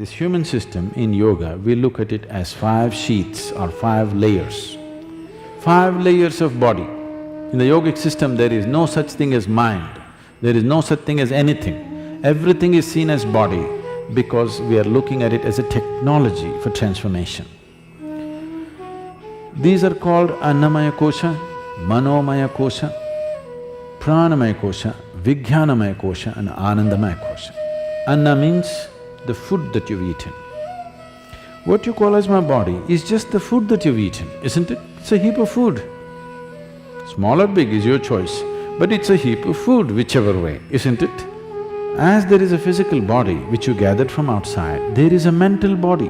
This human system in yoga, we look at it as 5 sheaths or 5 layers. 5 layers of body. In the yogic system, there is no such thing as mind, there is no such thing as anything. Everything is seen as body because we are looking at it as a technology for transformation. These are called Annamaya Kosha, Manomaya Kosha, Pranamaya Kosha, Vijnanamaya Kosha and Anandamaya Kosha. Anna means the food that you've eaten. What you call as my body is just the food that you've eaten, isn't it? It's a heap of food. Small or big is your choice, but it's a heap of food whichever way, isn't it? As there is a physical body which you gathered from outside, there is a mental body.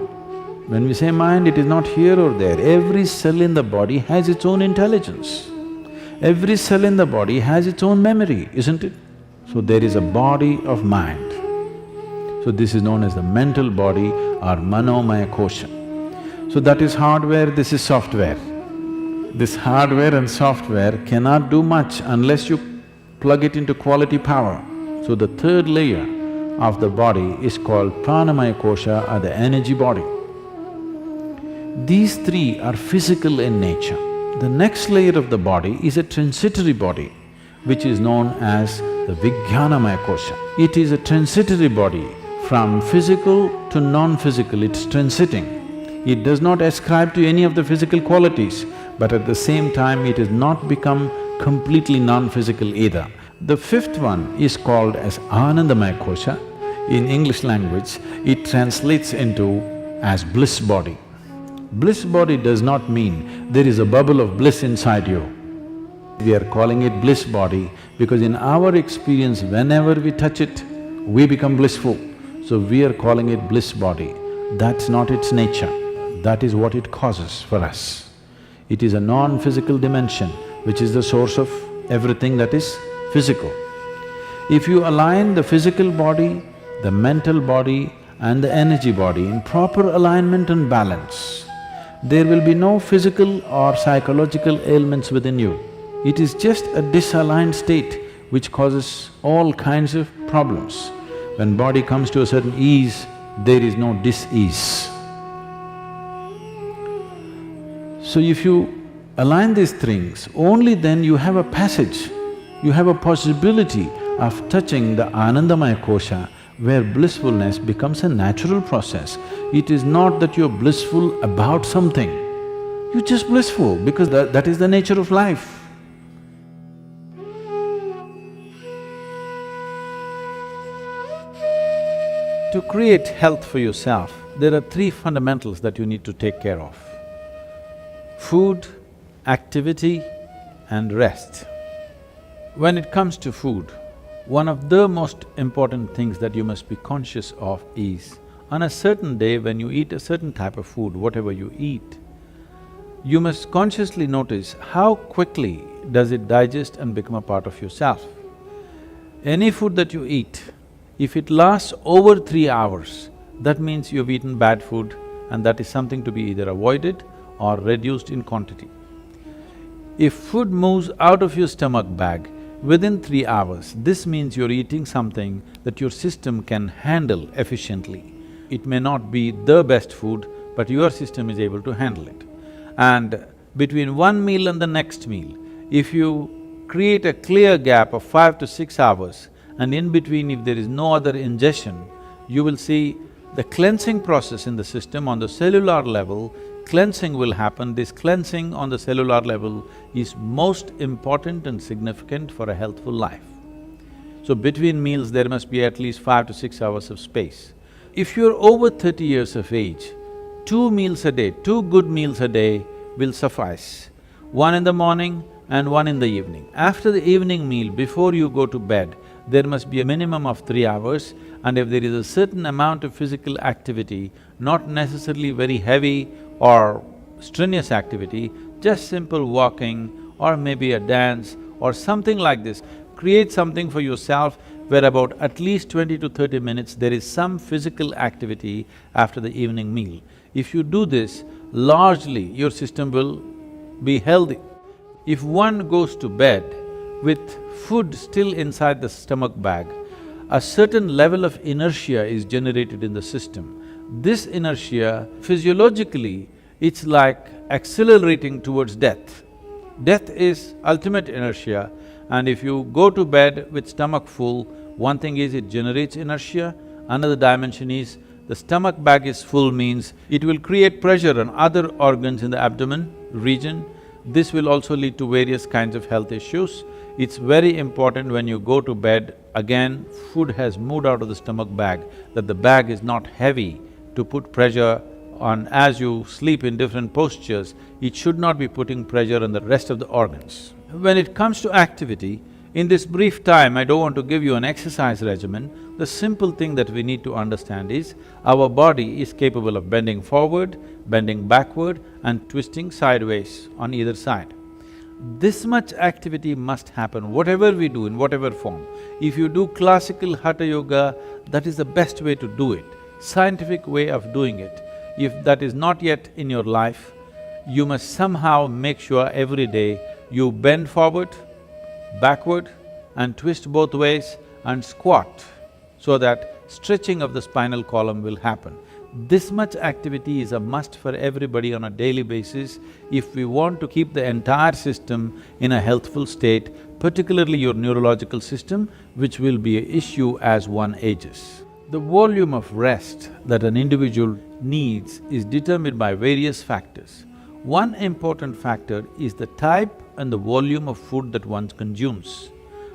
When we say mind, it is not here or there. Every cell in the body has its own intelligence. Every cell in the body has its own memory, isn't it? So there is a body of mind. So this is known as the mental body or Manomaya Kosha. So that is hardware, this is software. This hardware and software cannot do much unless you plug it into quality power. So the third layer of the body is called Pranamaya Kosha or the energy body. These three are physical in nature. The next layer of the body is a transitory body, which is known as the Vijnanamaya Kosha. It is a transitory body. From physical to non-physical, it's transiting. It does not ascribe to any of the physical qualities, but at the same time it has not become completely non-physical either. The fifth one is called as Anandamaya Kosha. In English language, it translates into as bliss body. Bliss body does not mean there is a bubble of bliss inside you. We are calling it bliss body because in our experience, whenever we touch it, we become blissful. So we are calling it bliss body. That's not its nature, that is what it causes for us. It is a non-physical dimension which is the source of everything that is physical. If you align the physical body, the mental body and the energy body in proper alignment and balance, there will be no physical or psychological ailments within you. It is just a disaligned state which causes all kinds of problems. When body comes to a certain ease, there is no dis-ease. So if you align these things, only then you have a passage, you have a possibility of touching the Anandamaya Kosha, where blissfulness becomes a natural process. It is not that you're blissful about something, you're just blissful because that is the nature of life. To create health for yourself, there are 3 fundamentals that you need to take care of: food, activity and rest. When it comes to food, one of the most important things that you must be conscious of is, on a certain day when you eat a certain type of food, whatever you eat, you must consciously notice how quickly does it digest and become a part of yourself. Any food that you eat, if it lasts over 3 hours, that means you've eaten bad food and that is something to be either avoided or reduced in quantity. If food moves out of your stomach bag within 3 hours, this means you're eating something that your system can handle efficiently. It may not be the best food, but your system is able to handle it. And between one meal and the next meal, if you create a clear gap of 5 to 6 hours, and in between if there is no other ingestion, you will see the cleansing process in the system on the cellular level, cleansing will happen. This cleansing on the cellular level is most important and significant for a healthful life. So between meals there must be at least 5 to 6 hours of space. If you're over 30 years of age, 2 meals a day, 2 good meals a day will suffice. One in the morning and one in the evening. After the evening meal, before you go to bed, there must be a minimum of 3 hours, and if there is a certain amount of physical activity, not necessarily very heavy or strenuous activity, just simple walking or maybe a dance or something like this, create something for yourself where about at least 20 to 30 minutes there is some physical activity after the evening meal. If you do this, largely your system will be healthy. If one goes to bed with food still inside the stomach bag, a certain level of inertia is generated in the system. This inertia, physiologically, it's like accelerating towards death. Death is ultimate inertia, and if you go to bed with stomach full, one thing is it generates inertia, another dimension is the stomach bag is full means it will create pressure on other organs in the abdomen region. This will also lead to various kinds of health issues. It's very important when you go to bed, again, food has moved out of the stomach bag, that the bag is not heavy to put pressure on. As you sleep in different postures, it should not be putting pressure on the rest of the organs. When it comes to activity, in this brief time, I don't want to give you an exercise regimen. The simple thing that we need to understand is, our body is capable of bending forward, bending backward and twisting sideways on either side. This much activity must happen, whatever we do, in whatever form. If you do classical Hatha Yoga, that is the best way to do it, scientific way of doing it. If that is not yet in your life, you must somehow make sure every day you bend forward, backward and twist both ways and squat, so that stretching of the spinal column will happen. This much activity is a must for everybody on a daily basis if we want to keep the entire system in a healthful state, particularly your neurological system, which will be an issue as one ages. The volume of rest that an individual needs is determined by various factors. One important factor is the type and the volume of food that one consumes.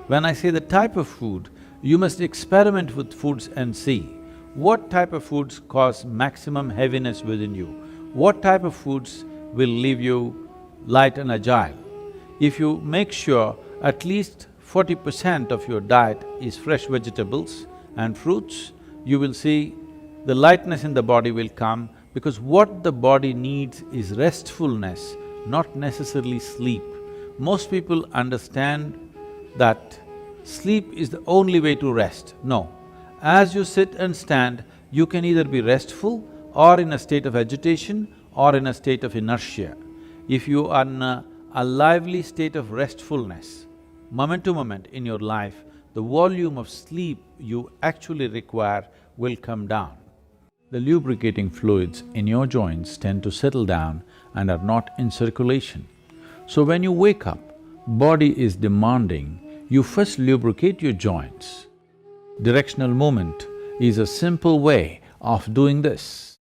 When I say the type of food, you must experiment with foods and see what type of foods cause maximum heaviness within you, what type of foods will leave you light and agile. If you make sure at least 40% of your diet is fresh vegetables and fruits, you will see the lightness in the body will come, because what the body needs is restfulness, not necessarily sleep. Most people understand that sleep is the only way to rest. No. As you sit and stand, you can either be restful or in a state of agitation or in a state of inertia. If you are in a lively state of restfulness, moment to moment in your life, the volume of sleep you actually require will come down. The lubricating fluids in your joints tend to settle down and are not in circulation. So when you wake up, body is demanding, you first lubricate your joints. Directional movement is a simple way of doing this.